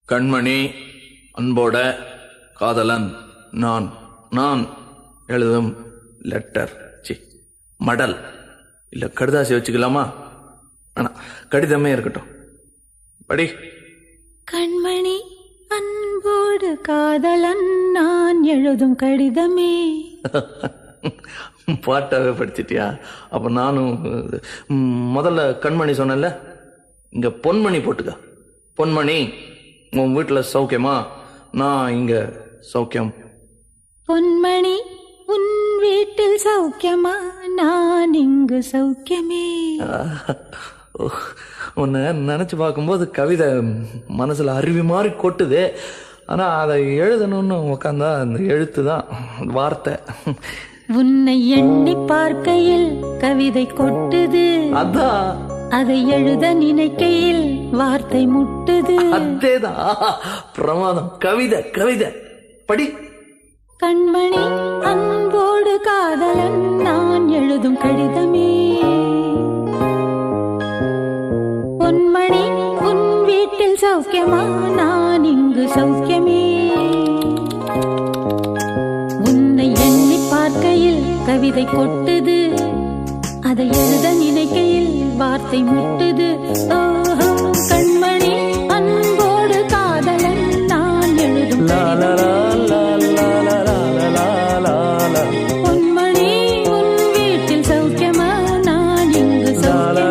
கண்மணி, அன்போட காதலன் நான். நான் எழுதும் லெட்டர், மடல் இல்ல கடுதாசி வச்சுக்கலாமா? ஆனா கடிதமே இருக்கட்டும். படி. கண்மணி, அன்போடு காதலன் நான் எழுதும் கடிதமே. பாட்டாவே படிச்சிட்டியா? அப்ப நானும் முதல்ல கண்மணி சொன்னேன்ல, இங்க பொன்மணி போட்டுக்க. பொன்மணி, உன் வீட்டுல சௌக்கியமா? நான் இங்க சௌக்கியம். பொன்மணி, உன் வீட்டில் சௌக்கியமா? நான் இங்கு சௌக்கியமே. உன்னை நினைச்சு பார்க்கும்போது கவிதை மனசுல அருவி மாதிரி கொட்டுது. ஆனா அதை எழுதணும்னு உக்காந்தா அந்த எழுத்து தான் வார்த்தை. உன்னை எண்ணி பார்க்கையில் கவிதை கொட்டுது, அதான் அதை எழுத நினைக்கையில் வார்த்தை முட்டுது. அதேதான் பிரமாதம். கவிதை கவிதை படி. கண்மணி, அன்போடு காதலன் நான் எழுதும் கடிதமே. பொன்மணி, உன் வீட்டில் சௌக்கியமா? நான் இங்கு சௌக்கியமே. உன்னை எண்ணி பார்க்கையில் கவிதை கொட்டுது, அதை எழுத நினைக்கையில் வார்த்தை முட்டுது. ஓஹோ, கண்மணி, அன்போடு காதலன் நான் எழுதும் கடிதமே. பொன்மணி, உன் வீட்டில் சௌக்கியமா? நான் இங்கு சௌக்கியமே.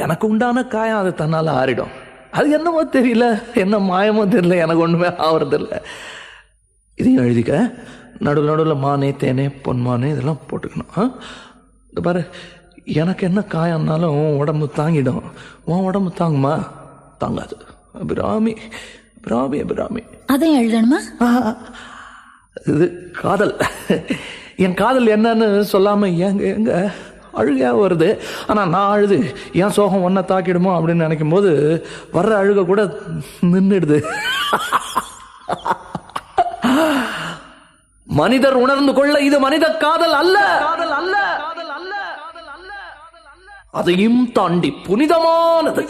எனக்கு உண்டான காயம் அது தன்னால ஆறிடும். அது என்னமோ தெரியல, என்ன மாயமோ தெரியல, எனக்கு ஒண்ணுமே ஆவறதில்ல. இதையும் எழுதிக்க. நடுவில் நடுவில் மானே, தேனே, பொன்மானே இதெல்லாம் போட்டுக்கணும். இந்த பாரு, எனக்கு என்ன காயம்னாலும் உன் உடம்பு தாங்கிடும். உன் உடம்பு தாங்குமா? தாங்காது. அபிராமி அபிராமி அபிராமி. அதையும் எழுதணுமா? இது காதல். என் காதல் என்னன்னு சொல்லாம எங்க எங்க அழுகையா வருது. ஆனா நான் அழுது என் சோகம் ஒன்ன தாக்கிடுமோ அப்படின்னு நினைக்கும் போது வர்ற அழுக கூட நின்றுடுது. மனிதர் உணர்ந்து கொள்ள இது மனித காதல் அல்ல, காதல் அல்ல, அதையும் தாண்டி புனிதமானது.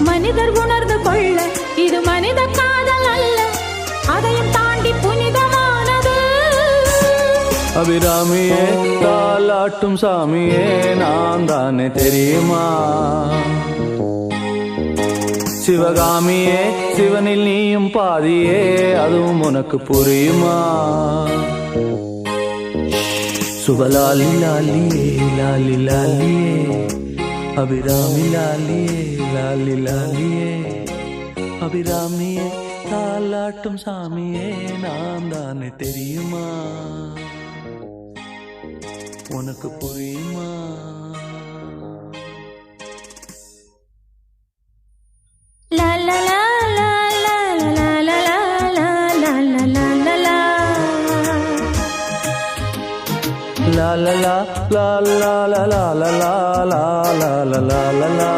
மனிதர் உணர்ந்து கொள்ள இது மனித காதல் அல்ல, அதையும் தாண்டி புனிதமானது. அபிராமியே, தாலாட்டும் சாமியே, நான் தானே தெரியுமா? சிவகாமியே, சிவனில் நீயும் பாதியே, அதுவும் உனக்கு புரியுமா? சுபலாலி லாலியே, லாலி லாலியே, அபிராமி லாலியே, லாலி லாலியே, அபிராமியே, தாலாட்டும் சாமியே, நான் தானே தெரியுமா? உனக்கு புரியுமா? லா லா லா லா லா லா லா லா லா லா லா லா லா. La la la la la la la la la la la la la la la.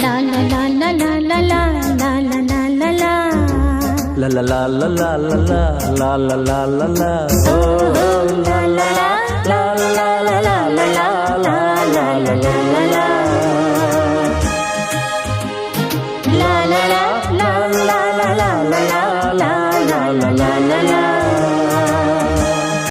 La la la la la la la la la la la la. La la la la la la la la la la la la. Oh la la la la la la la la la la la la la la. La la la la la la la la la la la la la la.